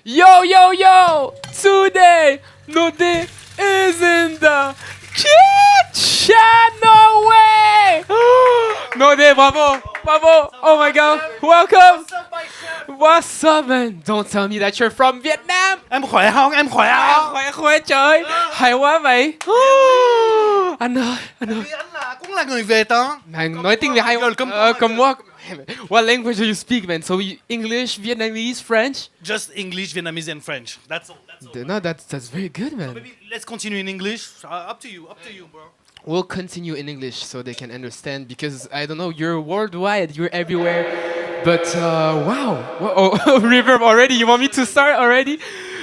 Yo, yo, yo! Today, Nodey is in the kitchen! No way! Nodey, bravo! Bravo! Oh my god! Welcome! What's up, man? Don't tell me that you're from Vietnam! Em khỏe không? Em khỏe không? Khỏe khỏe trời! Hay quá vậy! Anh ơi, anh ơi. Vì anh cũng là người Việt đó. Man, nói tiếng Việt hay quá. Come what? What language do you speak, man? So English, Vietnamese, French? Just English, Vietnamese and French. That's all. No, that's very good, man. Maybe let's continue in English. Up to you, bro. We'll continue in English so they can understand because I don't know, you're worldwide, you're everywhere. But wow, oh, reverb already. You want me to start already?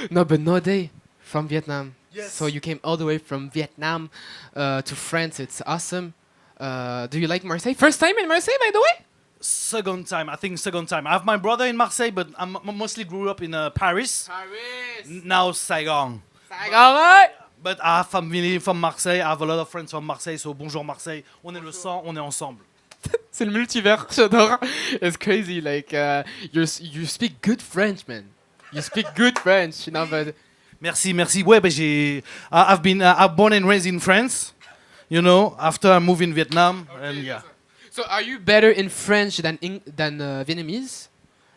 No, but Nodey from Vietnam. Yes. So you came all the way from Vietnam to France. It's awesome. Do you like Marseille? First time in Marseille, by the way? Second time. I have my brother in Marseille, but I mostly grew up in Paris. Now Saigon. Saigon, right? But I have family from Marseille. I have a lot of friends from Marseille. So bonjour Marseille. On est le sang, on est ensemble. C'est le multivers, j'adore. It's crazy, like you speak good French, man. You speak good French, you know, but... Merci. Ouais, ben I've been born and raised in France. You know, after I moved in Vietnam, okay, and yeah. So are you better in French than Vietnamese?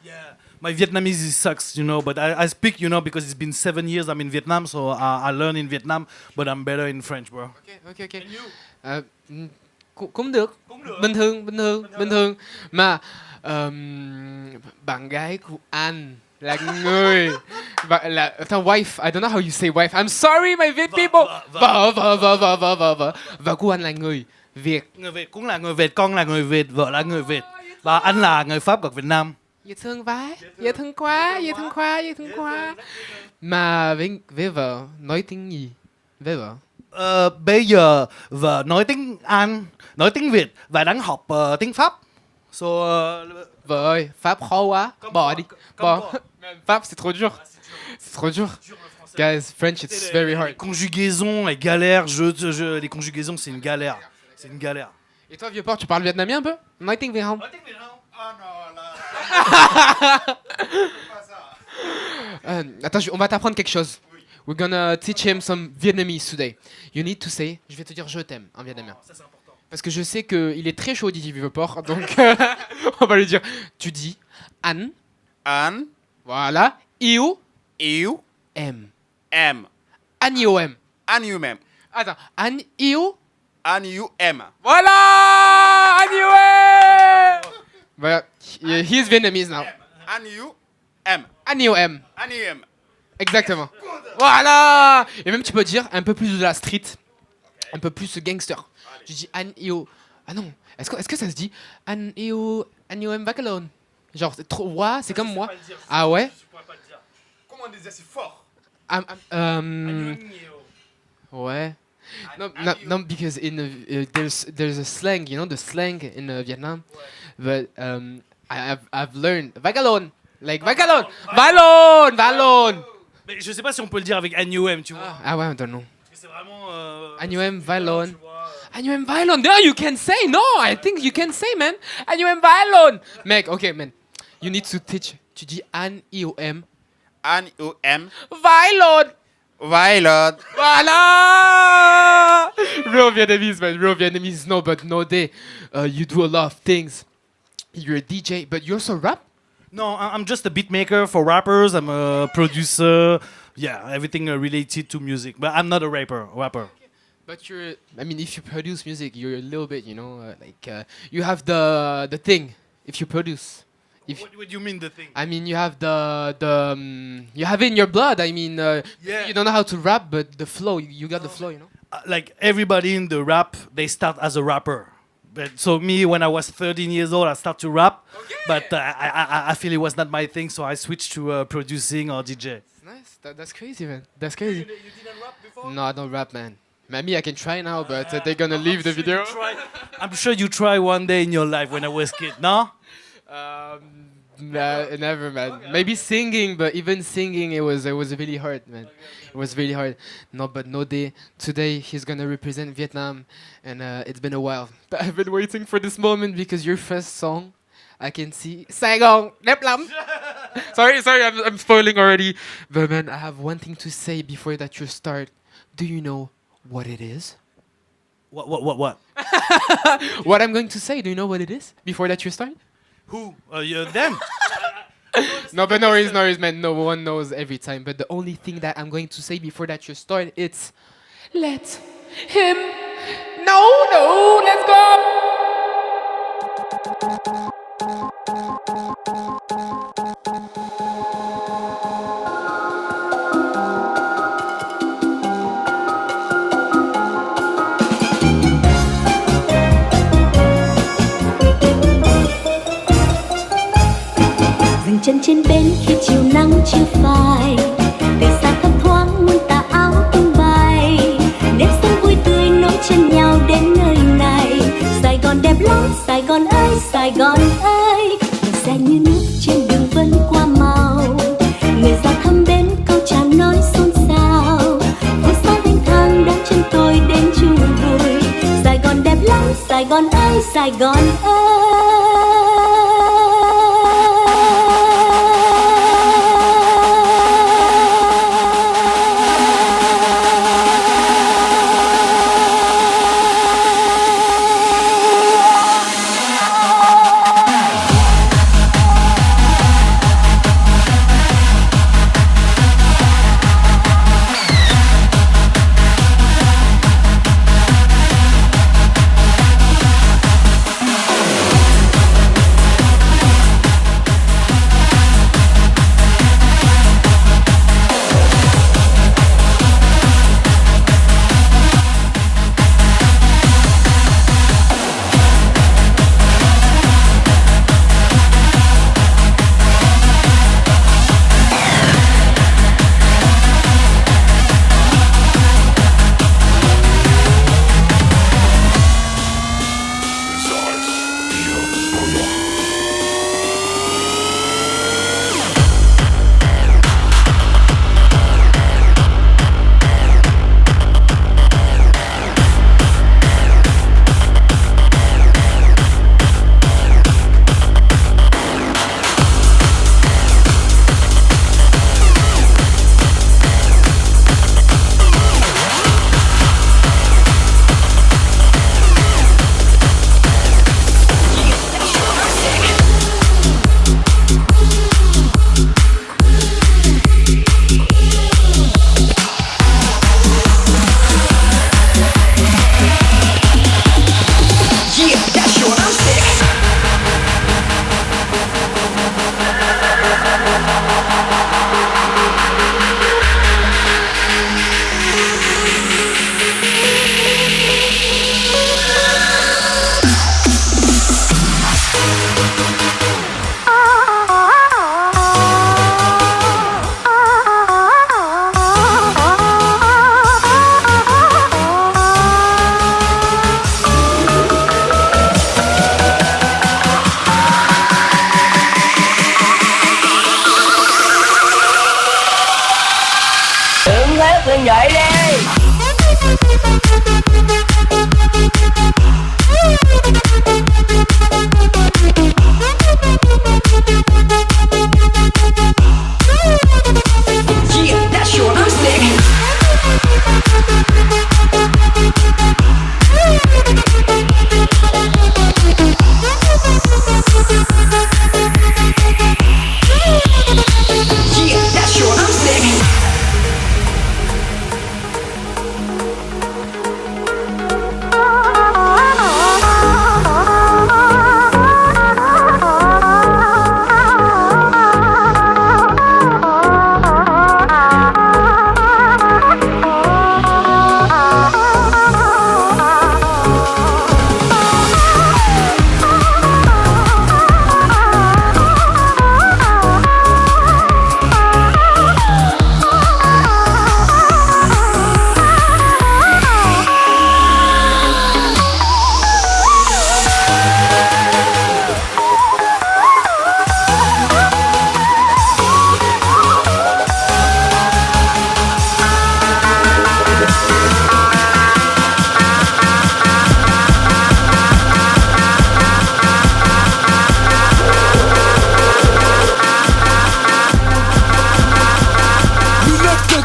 Yeah, my Vietnamese sucks, you know, but I speak, you know, because it's been 7 years I'm in Vietnam, so I learn in Vietnam, but I'm better in French, bro. Okay. And you? Cũng được. Bình thường. Mà bạn gái của anh là người là wife. I don't know how you say wife. I'm sorry, my Việt people. Vợ của anh là người Việt. Người Việt cũng là người Việt, con là người Việt, vợ là người Việt. Và anh là người Pháp gốc Việt Nam. Dễ thương quá. Dễ thương quá. Mà với vợ nói tiếng gì? Với vợ? Bây giờ vợ nói tiếng Anh, nói tiếng Việt và đang học tiếng Pháp. So, vợ ơi, Pháp khó quá. Bỏ đi. Bỏ. Pháp, c'est trop dur. Guys, French, it's very hard. Conjugaison, les galères, les conjugaisons, c'est une galère. Et toi, Vieux-Port, tu parles vietnamien un peu? Nói tiếng Việt không? Ah non, là. Attends, on va t'apprendre quelque chose. We're gonna teach him some Vietnamese today. You need to say, je vais te dire je t'aime en vietnamien. Ça, c'est important. Parce que je sais qu'il est très chaud, Didi Vieux-Port, donc on va lui dire, tu dis An. Voilà. Yêu. M. An yêu M. Attends, An yêu. Voilà! An yêu M. Voilà. He's Vietnamese now. An yêu M. Exactement. Voilà. Et même tu peux dire un peu plus de la street, un peu plus gangster. Tu dis An Io. Ah non. Est-ce que ça se dit An Io M Bacalone? Genre c'est trop c'est comme moi. Ah ouais. Je pourrais pas le dire. Comment on dit c'est fort? Ouais. No, because in there's a slang, you know, the slang in Vietnam. But I've learned Bacalone. Like Bacalone. Valone. Mais je sais pas si on peut le dire avec N-U-M, tu vois. Ah ouais, I don't know. C'est vraiment... N-U-M, Valone. N-U-M, Valone. No, you can say. No, I think you can say, man. N-U-M, Valone. Mec, okay, man. You need to teach. Tu dis N-I-O-M. Valone. Voilà. Real Vietnamese, man. Real Vietnamese. No, but Nodey, you do a lot of things. You're a DJ, but you also rap? No, I'm just a beat maker for rappers. I'm a producer. Yeah, everything related to music. But I'm not a rapper. But I mean, if you produce music, you're a little bit, you know, you have the thing. If you produce. What do you mean the thing? I mean, you have you have it in your blood. I mean, yeah. You don't know how to rap, but the flow, you got the flow, you know? Like everybody in the rap, they start as a rapper. But so me, when I was 13 years old, I started to rap. Okay. But I feel it was not my thing, so I switched to producing or DJ. Nice. That's crazy, man. That's crazy. You didn't rap before? No, I don't rap, man. Maybe I can try now, but they're gonna leave the video. I'm sure you try one day in your life when I was a kid, no? Never, man. Okay. Maybe singing, but even singing, it was really hard, man. Okay. It was really hard. No, but Nodey, today he's gonna represent Vietnam, and it's been a while. But I've been waiting for this moment because your first song, I can see Sài Gòn Đẹp Lắm. sorry, I'm spoiling already. But man, I have one thing to say before that you start. Do you know what it is? What? What I'm going to say, do you know what it is before that you start? Who? Them? No, but no worries, man. No one knows every time. But the only thing that I'm going to say before that you start, it's let him. No, let's go. Dừng chân trên bến khi chiều nắng chưa phai, từ xa thấp thoáng muôn tà áo tung bay, nếp sống vui tươi nối chân nhau đến nơi này. Sài Gòn đẹp lắm, Sài Gòn ơi, Sài Gòn ơi. Dòng xe như nước trên đường vẫn qua màu, người già thăm bến câu chào nói xôn xao. Vui xa thanh thang đón chân tôi đến chung vui. Sài Gòn đẹp lắm, Sài Gòn ơi, Sài Gòn ơi.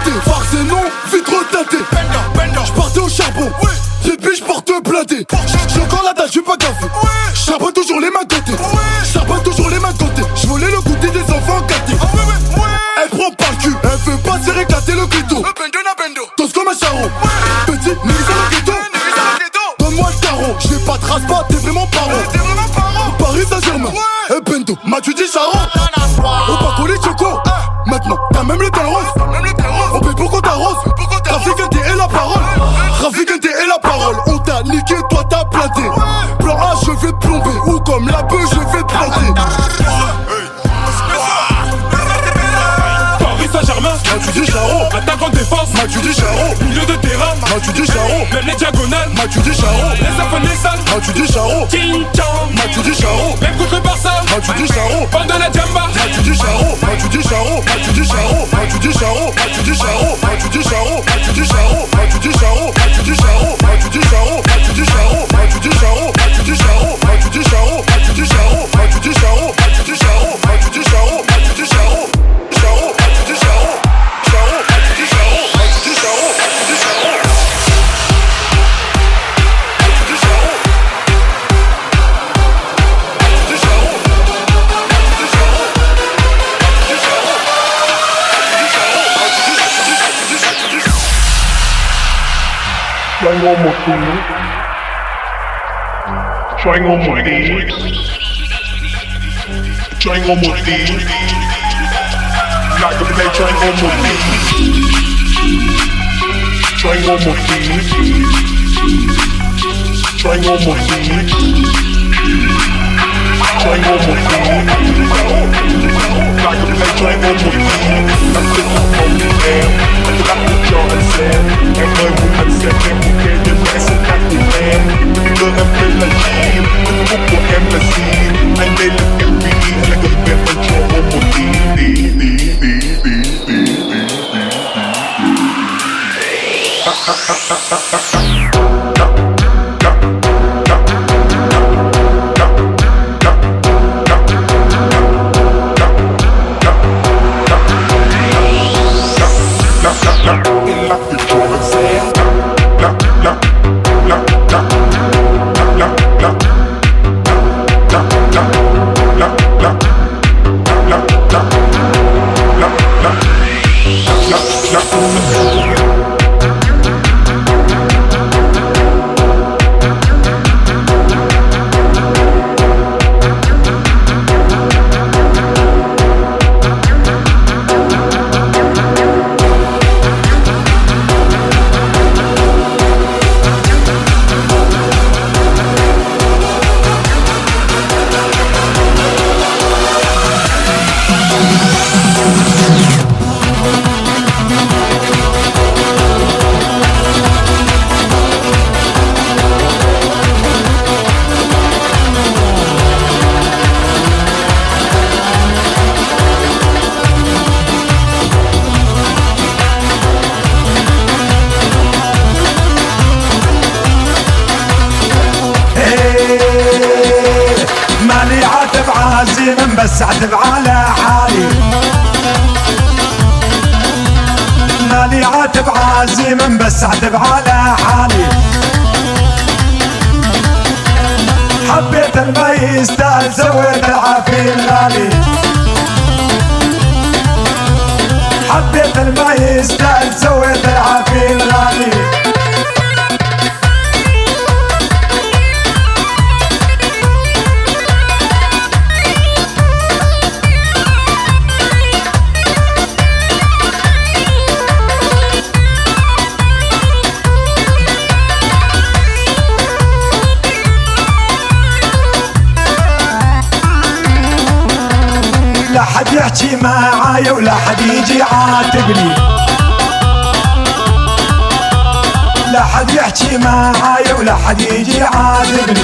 tâté, farce et non, vite retâté. J'partais au charbon, depuis j'porte blindé. J'ai encore la dalle, j'suis pas gaffé. J'charbonne toujours les mains côté. J'charbonne toujours les mains côté. J'volais le goûter des enfants gâtés. Elle prend par le cul, elle veut pas se réclater le couteau. Tous comme un charron. Petit, nigga dans le ghetto. Donne-moi le tarot, j'vais pas de race, pas, t'es vraiment paro. Paris Saint-Germain, bendo, m'as-tu dit charron? Au bateau les chocos. Maintenant, t'as même les talons roses. On paye pour qu'on t'arrose. Trafic NT et la parole. Trafic NT et la parole. On t'a niqué, toi t'as planté. Plan A, je vais te plomber. Ou comme la bœuf, je vais te planter. Paris Saint-Germain, m'as-tu dit charron? attaque en défense, m'as-tu dit charron? milieu de terrain, m'as-tu dit charron? les diagonales, m'as-tu dit charron? les affaires les salles, m'as-tu dit charron? King Chong, m'as-tu dit charron? même contre Barça, m'as-tu dit charron? bande de la Jamba, m'as-tu dit charron? M'as-tu dit charron? M'as-tu dit charron? M'as-tu dit charron? M'as-tu dit charron? M'as-tu dit charron? M'as-tu dit charron? M'as-tu dit charron? M'as-tu dit charron? M'as-tu dit charron? M'as-tu dit charron? M'as-tu dit charron? M'as-tu dit charron? M'as-tu dit charron? M'as-tu dit charron? M'as-tu dit charron? M'as-tu dit charron? M'as-tu dit charron? M'as-tu dit charron? Charron? M'as-tu dit charron? Charron? M'as-tu dit charron? M'as-tu dit charron? M'as-tu dit charron? Trying one more thing. Trying one more thing. Trying one more thing. Like a play, trying one more thing. Trying one more thing. Trying one more thing. Trying one more thing. Like a play, trying one more thing. I'm sitting on the air. Em ơi muốn anh sẽ em ok nhưng em sẽ khác từ em. Đừng ngờ em đây là gì, hạnh phúc của em là gì. Anh đây là MVP hay là gần em anh cho em một tí. بس اعتب على حالي مالي عاتب عازما بس اعتب على حالي حبيت الما يستاهل سويت العافية الغالي حبيت الما يستاهل سويت العافية الغالي لا حد يحكي معايا ولا حد يجي عاتبني لا حد يحكي معايا ولا حد يجي عاتبني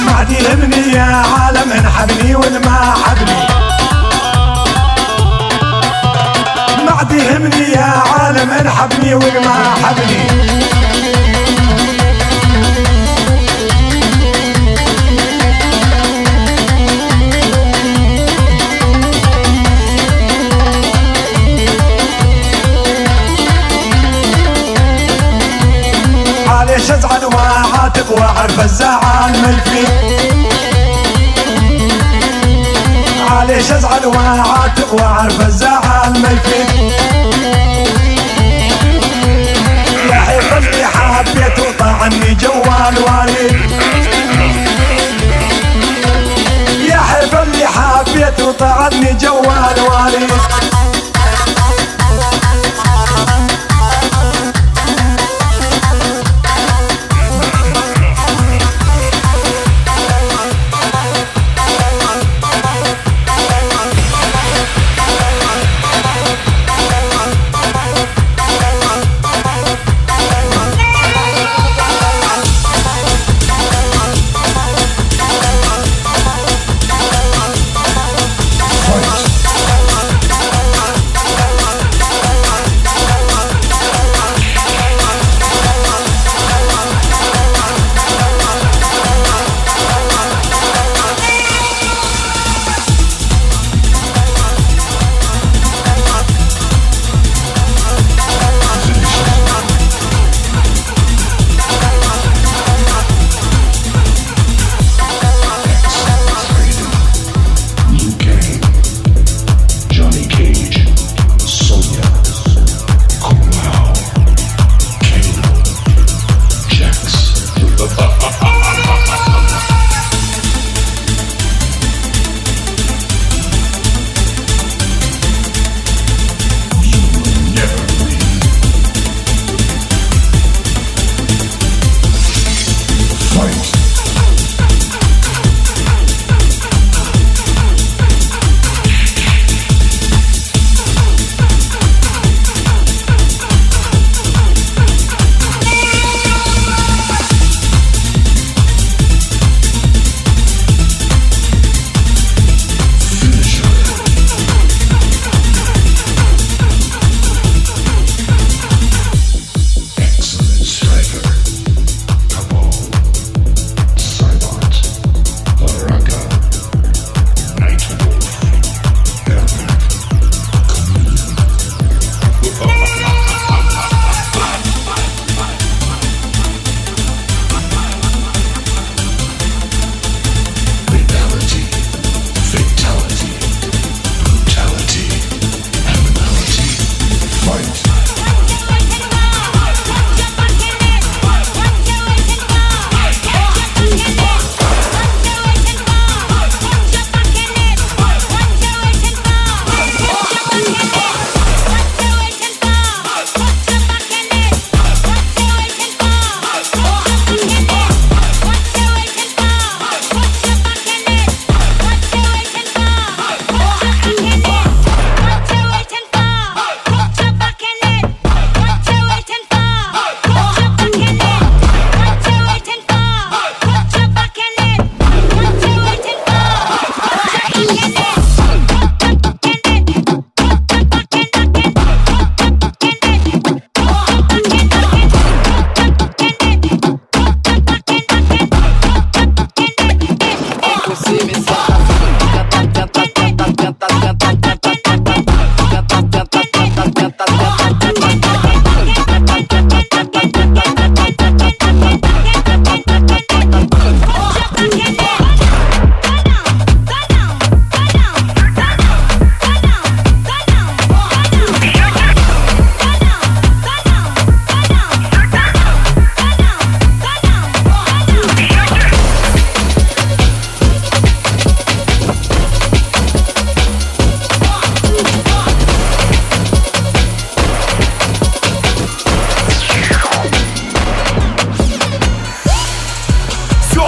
ما عاد يهمني يا عالم انحبني والما حبني ما عاد يهمني يا عالم انحبني والما حبني عاتق وعرف الزعل ما يفيد عليش ازعل وعاتق وعرف الزعل ما يفيد يا حيط اللي حبيت وطعني جوال والد يا حيط اللي حبيت وطعني جوال والد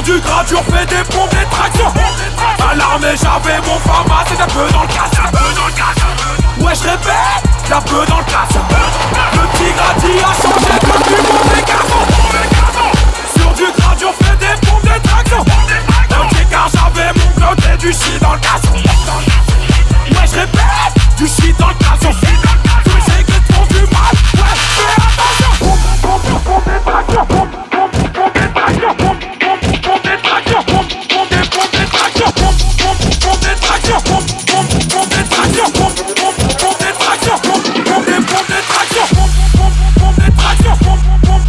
du Gradur, fais des pompes, des tractions. À l'armée, j'avais mon format, c'est un peu dans le casse. Ouais, je répète, y'a peu dans le casse. Le petit Grady a changé comme du mauvais garçon. Sur du Gradur, fais des pompes, des tractions. Ok, car j'avais mon côté du shit dans le casse. Ouais, je répète, du shit dans le casse. Tous ces que font du mal, ouais, fais attention. Pompe des tractions, pompe des tractions, pompe des tractions, pompe des tractions, pompe des tractions, pompe des tractions, pompe des tractions, pompe des tractions, pompe des tractions, pompe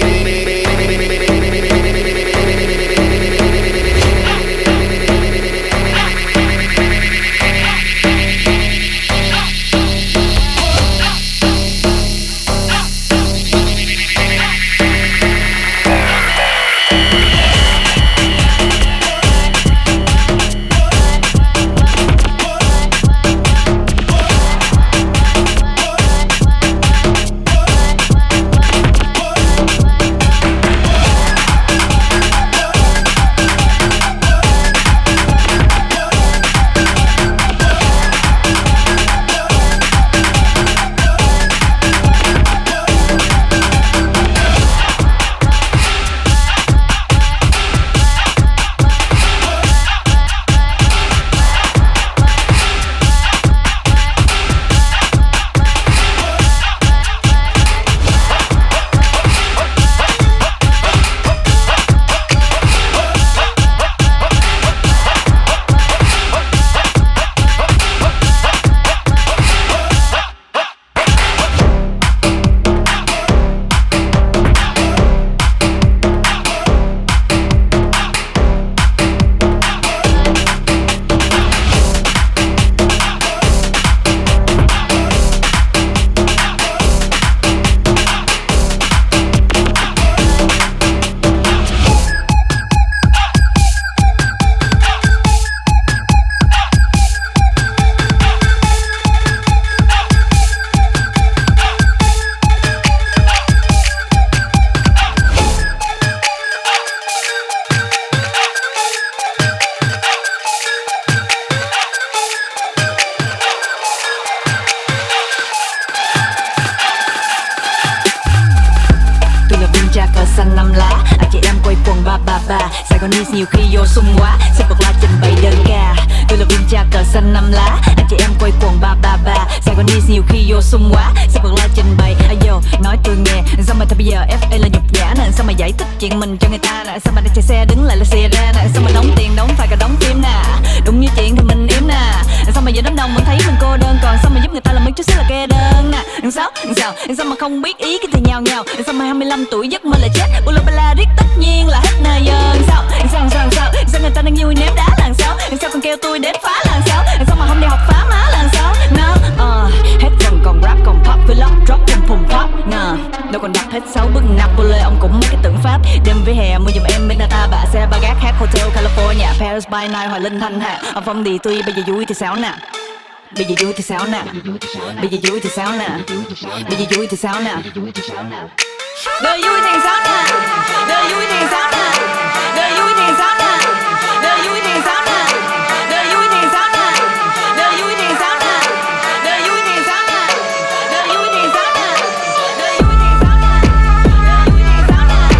anh chị em quay quần ba ba ba. Sài Gòn Đẹp nhiều khi vô sung quá, sẽ bật la trình bày đơn ca. Tôi là viên cha cờ xanh 5 lá, anh chị em quay quần ba ba ba. Sài Gòn Đẹp nhiều khi vô sung quá, sẽ bật la trình bày. Ayo, nói tôi nghe, sao mà thôi bây giờ F.T.S là nhục nhã nè, sao mà giải thích chuyện mình cho người ta nè, sao mà đang chạy xe đứng lại là xe ra nè, sao mà đóng tiền đóng phải cả đóng phim nè, đúng như chuyện thì mình yếm nè, sao mà giờ đám đông vẫn thấy mình cô đơn, còn sao mà giúp người ta làm mấy chút xíu là kê đơn nè. Sao mà không biết ý cái thì nhào nhào, sao mà 25 tuổi giấc mơ là chết, bula bala riết tất nhiên là hết nè giờ. Sao người ta đang vui ném đá là sao, sao còn kêu tôi đến phá là sao mà không đi học phá má là sao. No, hết phần còn rap còn pop vlog drop pum pop nè, đâu còn đọc hết 6 bước Napoli ông cũng mấy cái tưởng pháp. Đêm với hè mua giùm em bên Atab bạ xe ba gác hát hotel California Paris by night Hoài Linh Thanh Hà ông Phong đi tuy bây giờ vui thì sao nè. Bây giờ vui thì sao nè, bây giờ vui thì sao nè, bây giờ vui thì sao nè, đời vui thì sao nè, đời vui thì sao nè, đời vui thì sao nè, đời vui thì sao nè, đời vui thì sao nè, đời vui thì sao nè, đời vui thì sao nè, đời vui thì sao nè, đời vui thì sao nè, đời vui thì sao nè,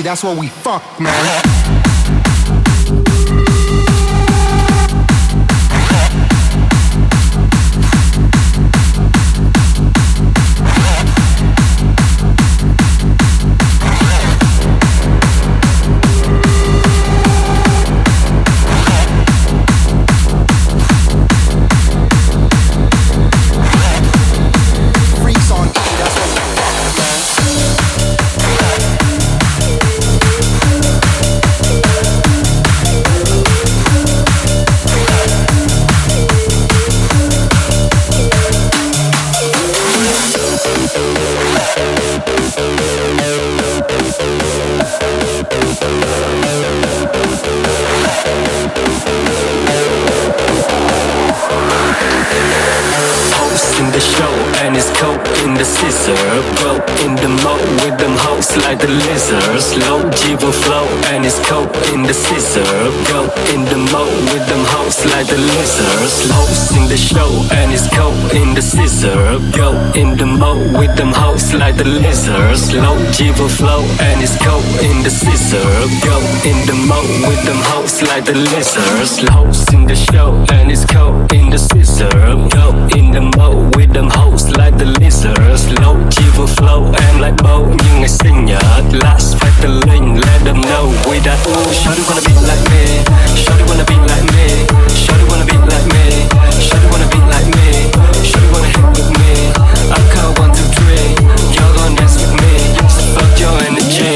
that's what we fuck, man. Like the lizards, low G-Will flow and it's cold in the scissor. Go in the mode with them hoes like the lizards. Hoes in the show and it's cold in the scissor. Go in the mode with them hoes like the lizards. Low G-Will flow and it's cold in the scissor. Go in the mode with them hoes like the lizards. Hoes in the show and it's cold in the scissor. Go in the mode with them hoes like the lizards. Low G-Will flow and like bow nhưng ngày sinh nhật last fight the link, let them know we that. Ooh, shawty wanna be like me, shawty wanna be like me, shawty wanna be like me, shawty wanna be like me, shawty wanna hang with me. I count 1, 2, 3, y'all gon' dance with me, so fuck your energy.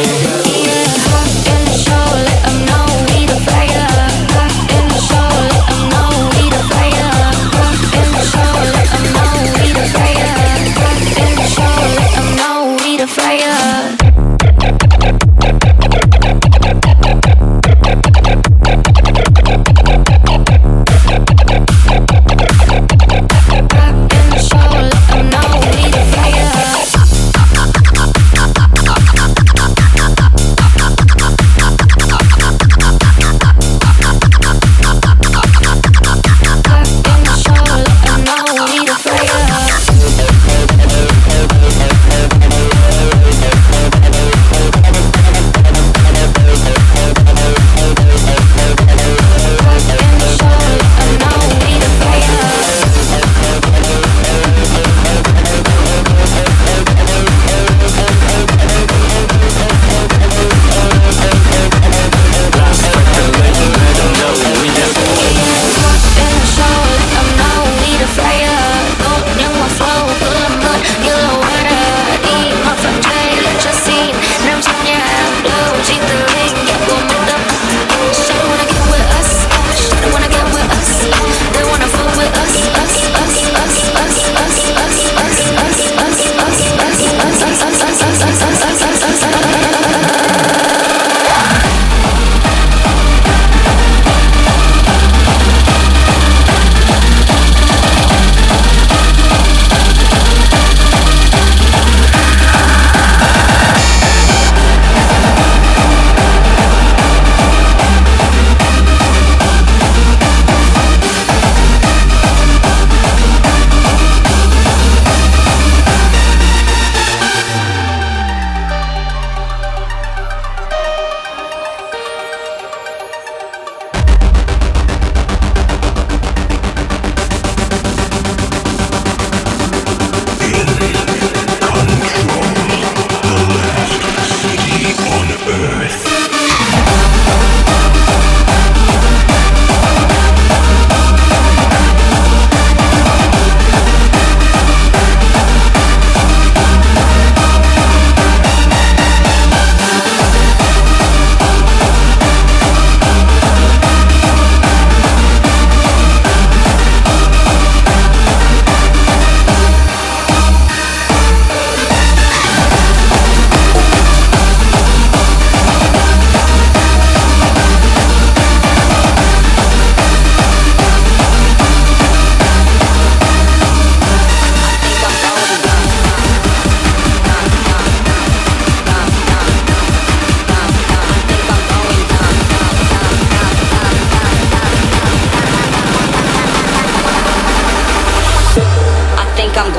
Yeah, hot in the show, let 'em know we the fire. Hot in the show, let 'em know we the fire. Hot in the show, let 'em know we the fire. Hot in the show, let 'em know we the fire.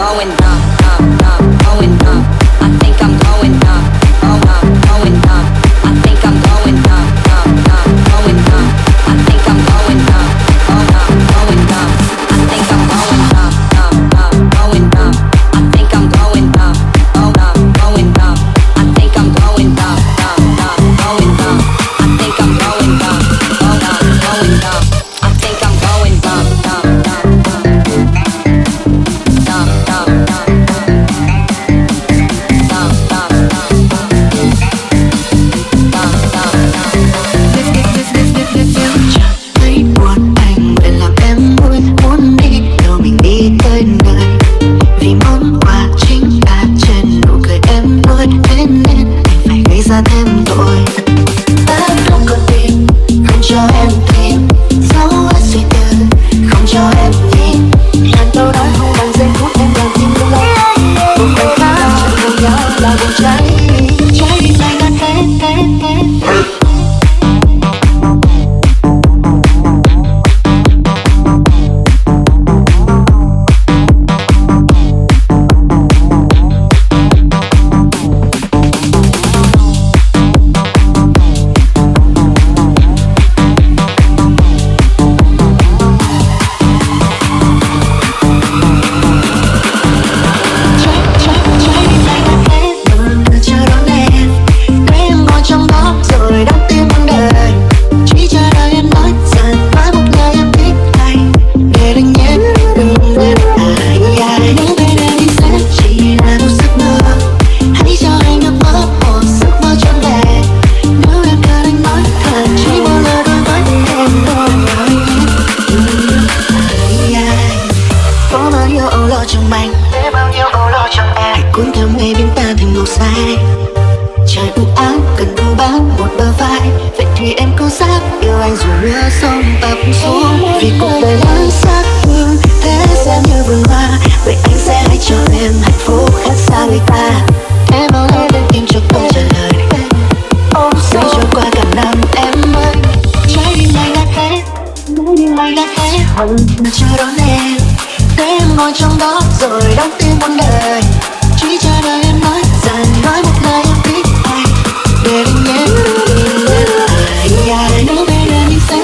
going up, going up. I think I'm going up, going up. I âu lo trong anh, để bao nhiêu âu lo trong em. Hãy cuốn theo mây biến ta thành màu xanh. Trời u ám cần đu bám một bờ vai. Vậy thì em có dám yêu anh dù mưa sông ập xuống. Vì cuộc đời lắm sắc hương, thế gian như vườn hoa. Vậy anh sẽ hãy cho em hạnh phúc khác xa người ta. Em bao lâu lên tìm cho câu trả lời. Sẽ trôi qua cả năm em ơi. Trái tim anh đã hết, trái tim anh đã hết. Hằng chờ đón em, để em ngồi trong đó rồi đón tim muôn đời. Chỉ chờ đợi em nói rằng nói một lời em thích anh. Để anh nhé, ai nói về đời mình sẽ.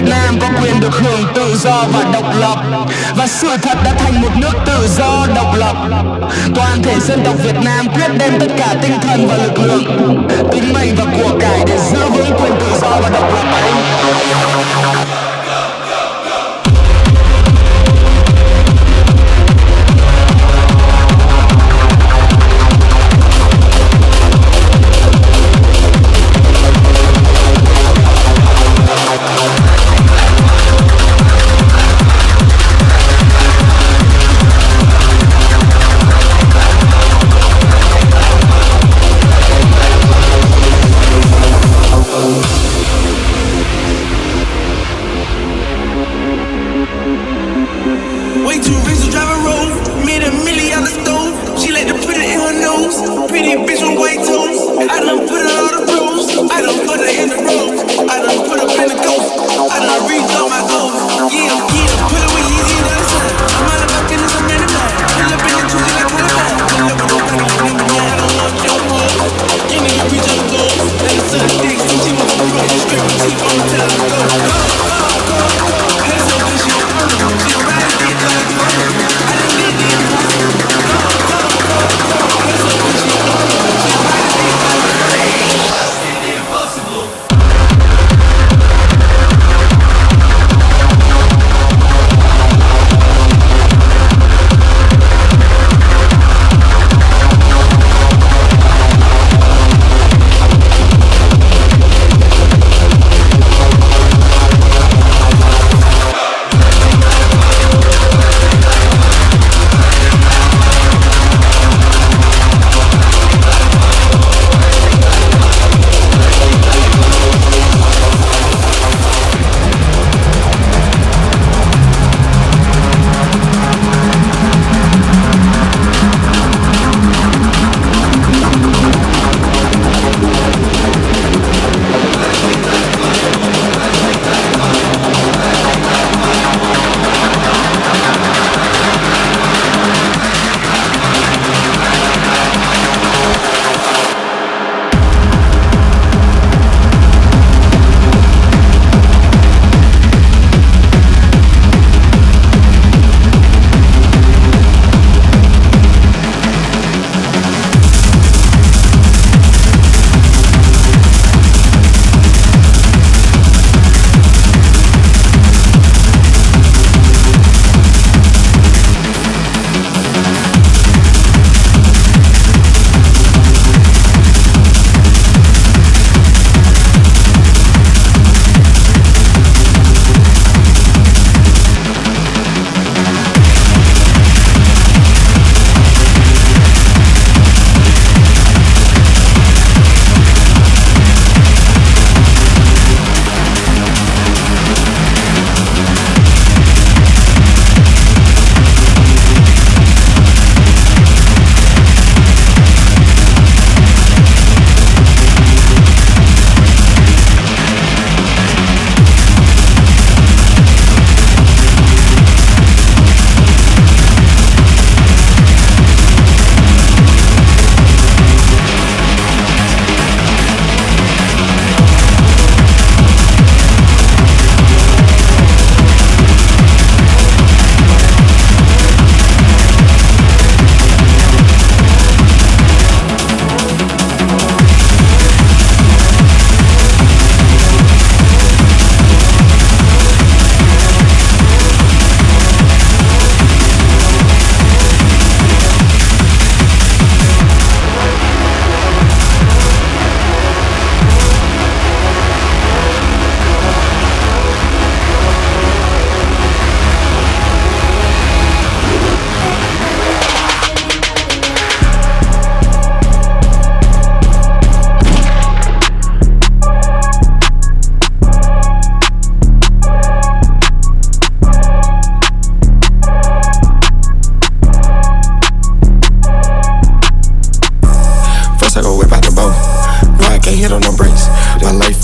Việt Nam có quyền được hưởng tự do và độc lập. Và sự thật đã thành một nước tự do độc lập. Toàn thể dân tộc Việt Nam quyết đem tất cả tinh thần và lực lượng, tính mệnh và của cải để giữ vững quyền tự do và độc lập ấy.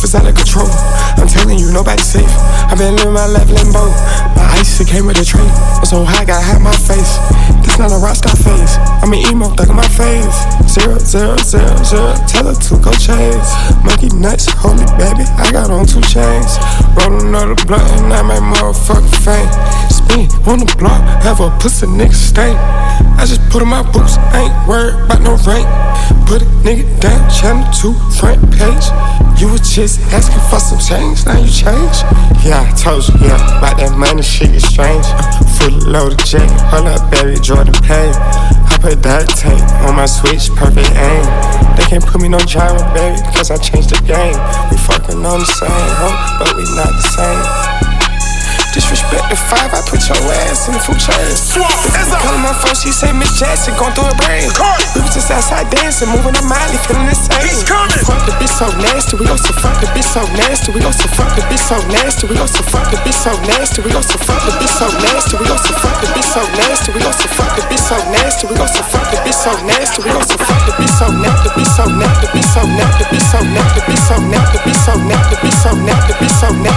is out of control. I'm telling you, nobody's safe. I've been living my life limbo. My eyes ice, it came with a tray. I'm so high, gotta hide my face. This not a rock star face. I'm an emo, thug in my face. 0, 0, 0, 0. Tell her to go chase. Monkey nuts, holy baby, I got on 2 chains. Roll another blunt and I make motherfucking fame. Spin on the block, have a pussy nigga stain. I just put on my boots, ain't worried about no rank. Put a nigga down, channel 2, front page. You was just asking for some change, now you change. Yeah, I told you, yeah, about that money shit is strange. Fully loaded jack, hold up baby, Jordan Pay. I put that tape on my switch, perfect aim. They can't put me no genre, baby, cause I changed the game. We fucking on the same, huh, but we not the same. Disrespect the 5, I put your ass in the food chain. Calling my phone, she say Miss Jackson, going through her brain. We was just outside dancing, moving a Miley, feeling the same. Fuck the bitch so nasty, we go so fuck the bitch so nasty. We go so fuck the bitch so nasty, we go so fuck the bitch so nasty. We go so fuck the bitch so nasty, we go so fuck the bitch so nasty. We go so fuck the bitch so nasty, we go so fuck the bitch so nasty. We go so fuck the bitch so nasty, the bitch so nasty, the bitch so nasty, the bitch so nasty, the bitch so nasty, the bitch so nasty, the bitch so nasty, the bitch so nasty, the bitch so nasty,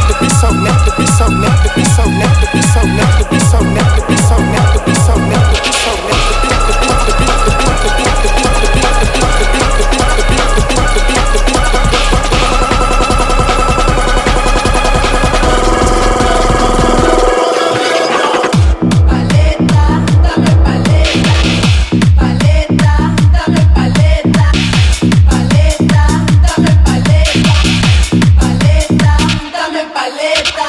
the bitch so nasty, the bitch so nasty, the bitch so nasty, the bitch so nasty, the bitch so nasty, the bitch so nasty, the bitch so Paleta,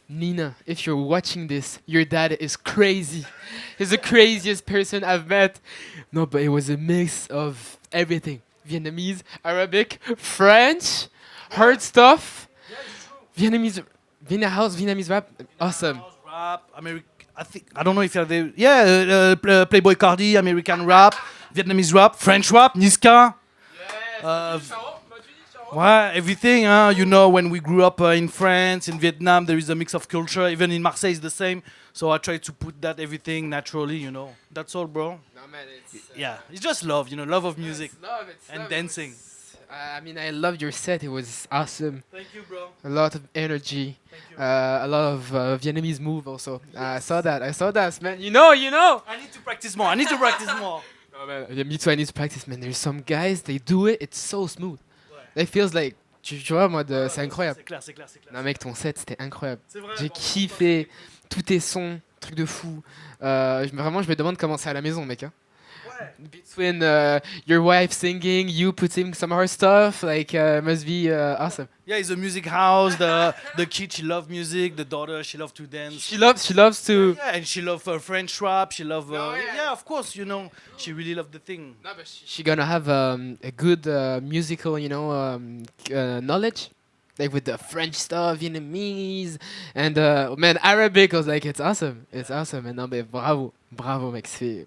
Nina, if you're watching this, your dad is crazy. He's the craziest person I've met. No, but it was a mix of everything. Vietnamese, Arabic, French, hard stuff. Vietnamese, Vinahouse, Vietnamese rap, awesome. Rap, I don't know if you're there. Yeah, Playboy Cardi, American rap, Vietnamese rap, French rap, Niska. Everything, you know, when we grew up in France, in Vietnam, there is a mix of culture. Even in Marseille, it's the same. So I try to put that everything naturally, you know. That's all, bro. No, man, it's just love, you know, love of music it's love, dancing. I mean, I loved your set. It was awesome. Thank you, bro. A lot of energy. A lot of Vietnamese move also. I saw that, man. You know. I need to practice more. Oh, man. Yeah, me too, I need to practice, man. There's some guys, they do it, it's so smooth. It feels like, tu vois, en mode, c'est incroyable. C'est clair. Non, mec, ton set, c'était incroyable. Vrai, J'ai kiffé tous tes sons, trucs de fou. Vraiment, je me demande comment c'est à la maison, mec. Hein. between your wife singing, you putting some of her stuff, like must be awesome. Yeah, it's a music house. The kid, she love music. The daughter, she love to dance. She loves to. Yeah, and she love French rap. She love. Yeah, of course, you know, she really love the thing. No, but she gonna have a good musical, knowledge, like with the French stuff, Vietnamese, and man, Arabic. I was like, it's awesome, and non, mais bravo, mec, c'est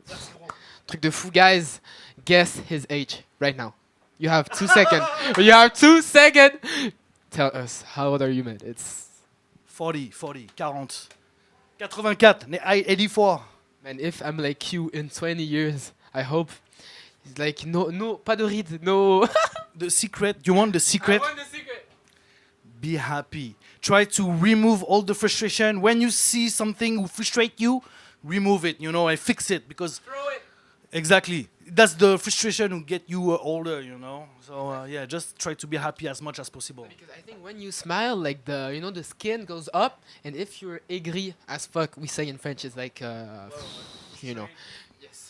truc de fou, guys. Guess his age right now. You have 2 seconds. You have 2 seconds. Tell us, how old are you, man? It's 40, 40, 84, né 84. Man, if I'm like you in 20 years, I hope. It's like no, pas de ride, no. The secret. You want the secret? I want the secret. Be happy. Try to remove all the frustration. When you see something frustrate you, remove it, and fix it, because Throw it. exactly, that's the frustration who get you older, So yeah, just try to be happy as much as possible. Because I think when you smile, like the skin goes up, and if you're aigri as fuck, we say in French, it's like yes,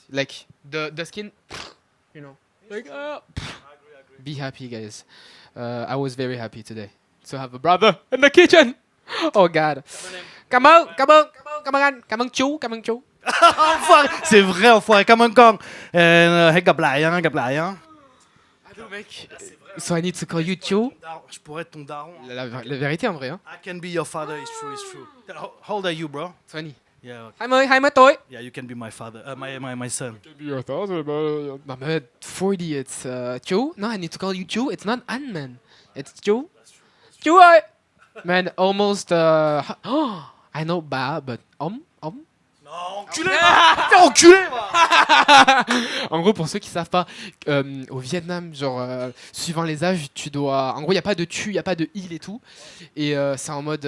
like the skin, like be happy, guys. I was very happy today to have a brother in the kitchen. Oh God. Cảm ơn anh, cảm ơn chú. Enfoiré, c'est vrai, enfoiré, comme un con. Gặp lại, hein. Allô, mec. So I need to call you Cho. Je pourrais être ton daron. La vérité en vrai, hein. I can be your father, it's true. How old are you, bro? 20. Yeah, okay. 20 tuổi. Yeah, you can be my father, my son. No, man, 40, it's Cho. No, I need to call you Cho. It's not Anne, man. It's Cho. Cho ơi. Man, almost, I know ba, but Non, enculé, t'es enculé, En gros, pour ceux qui savent pas, au Vietnam, genre, suivant les âges, tu dois... En gros, il n'y a pas de tu, il n'y a pas de il et tout. Et c'est en mode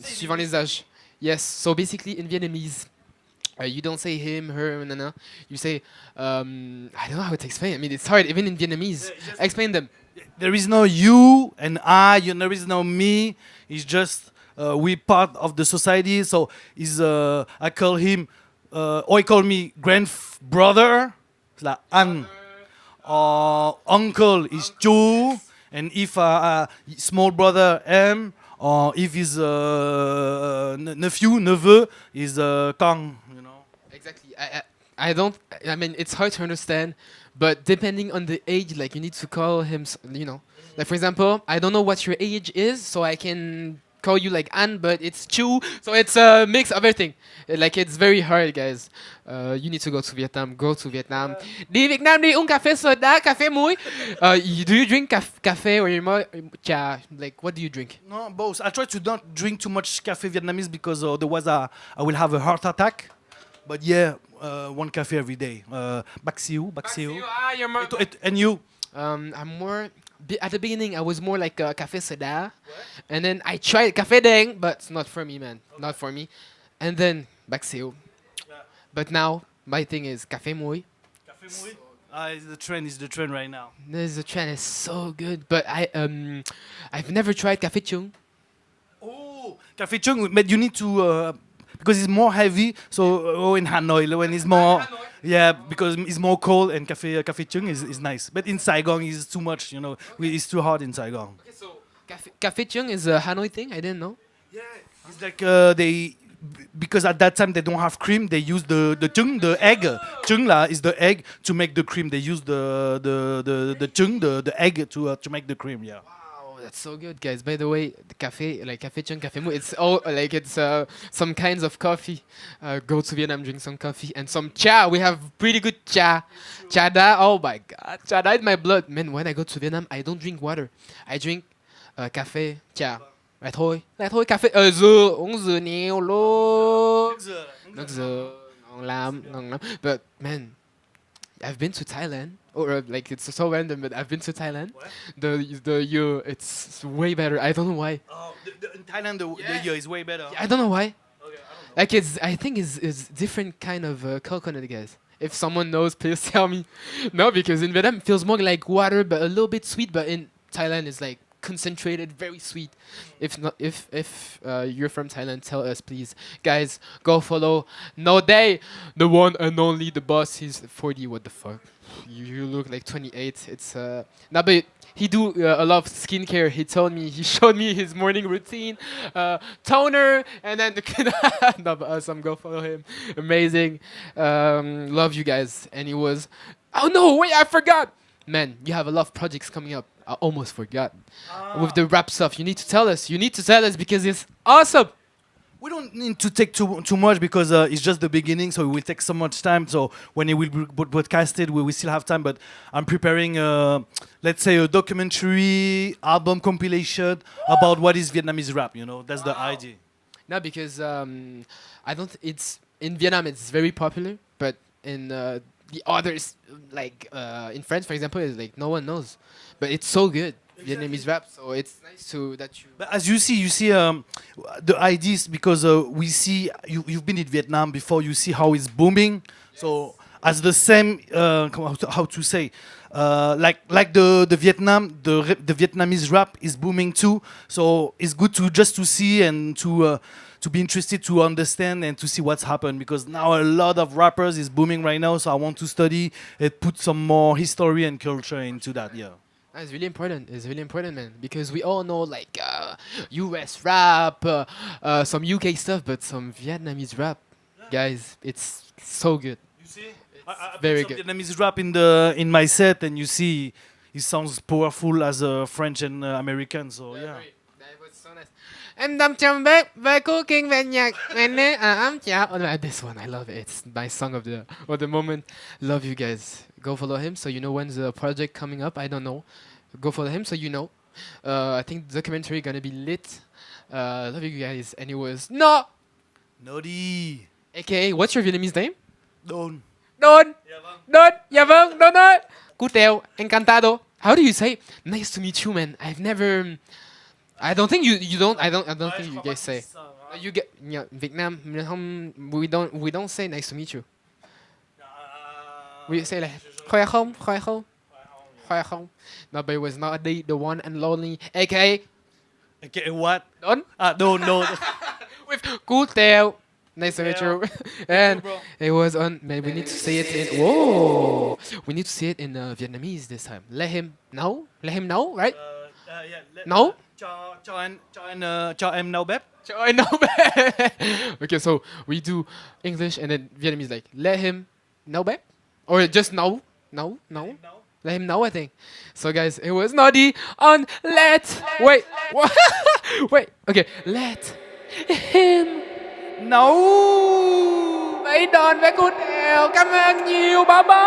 suivant les âges. Yes, so basically in Vietnamese, you don't say him, her, nana. You say, I don't know how to explain. I mean, it's hard, even in Vietnamese. Explain them. There is no you and I, there is no me. It's just we part of the society. So I call him, or he call me grandbrother, it's like An. Uncle is Chu, and if small brother M, or if his neveu is Kang. Exactly. I mean, it's hard to understand, but depending on the age, like, you need to call him, Like, for example, I don't know what your age is, so I can call you like Anne, but it's Chu, so it's a mix of everything. Like, it's very hard, guys. You need to go to Vietnam. Go to Vietnam. Đi Việt Nam đi uống cà phê soda, cà phê muối. Do you drink café or cha? Like, what do you drink? No, both. I try to not drink too much café Vietnamese because otherwise I will have a heart attack. But yeah, one café every day. Bac siu. And you? I'm more... At the beginning, I was more like a café soda. And then I tried café deng, but it's not for me, man. Not for me. And then bac siu. But now, my thing is café muối. Café muối? It's the trend right now. The trend is so good. But I've never tried café chung. Oh, café chung, but you need to... because it's more heavy, so in Hanoi when it's more, because it's more cold, and café chung is nice. But in Saigon it's too much, it's too hot in Saigon. Okay, so café chung is a Hanoi thing. I didn't know. Yeah, it's like because at that time they don't have cream, they use the chung, the egg. Chung la is the egg to make the cream. They use the chung, the egg to make the cream. Yeah. That's so good, guys. By the way, the café, like café chung, café mou, it's all like it's some kinds of coffee. Go to Vietnam, drink some coffee and some cha. We have pretty good cha. Cha da. Oh my God, cha da in my blood, man. When I go to Vietnam, I don't drink water. I drink café, cha. Lại thôi café. Dừa, uống dừa nhiều luôn. Nước dừa, ngon lắm. But man, I've been to Thailand. Or like, it's so random, but I've been to Thailand. What? The year, it's way better. I don't know why. Oh, in Thailand the year is way better. I don't know why. Okay, I don't know. Like, I think it's different kind of coconut, guys. If someone knows, please tell me. No, because in Vietnam it feels more like water, but a little bit sweet. But in Thailand it's like concentrated, very sweet. If not, if you're from Thailand, tell us please, guys. Go follow Nodey, the one and only, the boss. He's 40. What the fuck? You look like 28. It's nah, but he do a lot of skincare. He showed me his morning routine, toner, and then no, but awesome. Go follow him. Amazing. Love you guys. And he was. Oh no! Wait, I forgot. Man, you have a lot of projects coming up. I almost forgot. With the rap stuff, you need to tell us. You need to tell us because it's awesome. We don't need to take too much because it's just the beginning, so it will take so much time. So when it will be broadcasted, we will still have time. But I'm preparing, let's say, a documentary album compilation about what is Vietnamese rap. You know, that's the idea. No, because I don't. It's in Vietnam. It's very popular, but in the others, like in France, for example, is like no one knows. But it's so good. Vietnamese rap, so it's nice to that you. But as you see the ideas because we see you've been in Vietnam before. You see how it's booming. Yes. So as the same, how to say, like the Vietnamese rap is booming too. So it's good to see and to be interested to understand and to see what's happened because now a lot of rappers is booming right now. So I want to study and put some more history and culture into that. Yeah. It's really important. It's really important, man, because we all know like US rap, some UK stuff, but some Vietnamese rap, guys, it's so good. You see, I very good. Vietnamese rap in my set, and you see, it sounds powerful as a French and American. So yeah. That was so nice. Em đâm châm bếp về cooking về nhạc this one I love it. It's my song of the moment. Love you guys. Go follow him so you know when's the project coming up. I don't know. Go follow him so you know. I think the documentary gonna be lit. Love you guys. And it was Nodey. AKA, what's your Vietnamese name? Don. Dạ vâng, Don ơi. Cuteo, encantado. How do you say? Nice to meet you, man. I've never. I don't think you don't. I don't think you guys say. You get Vietnam. We don't say nice to meet you. We say like khỏe không, khỏe không, khỏe không. No, but it was not the one and lonely, AKA what? Don. Don. With Cuteo. Nice to meet you. And it was on. Man, we need to say it in. Whoa. We need to say it in Vietnamese this time. Let him know. Let him know, right? No. Cho em nấu bếp. Cho em nấu bếp. Okay, so we do English and then Vietnamese like let him know bếp, or just no. Let him know, I think. So guys, it was Nodey on Wait. Wait. Okay, let him know. Vậy đòn với Cuteo. Cảm ơn nhiều. Bye bye.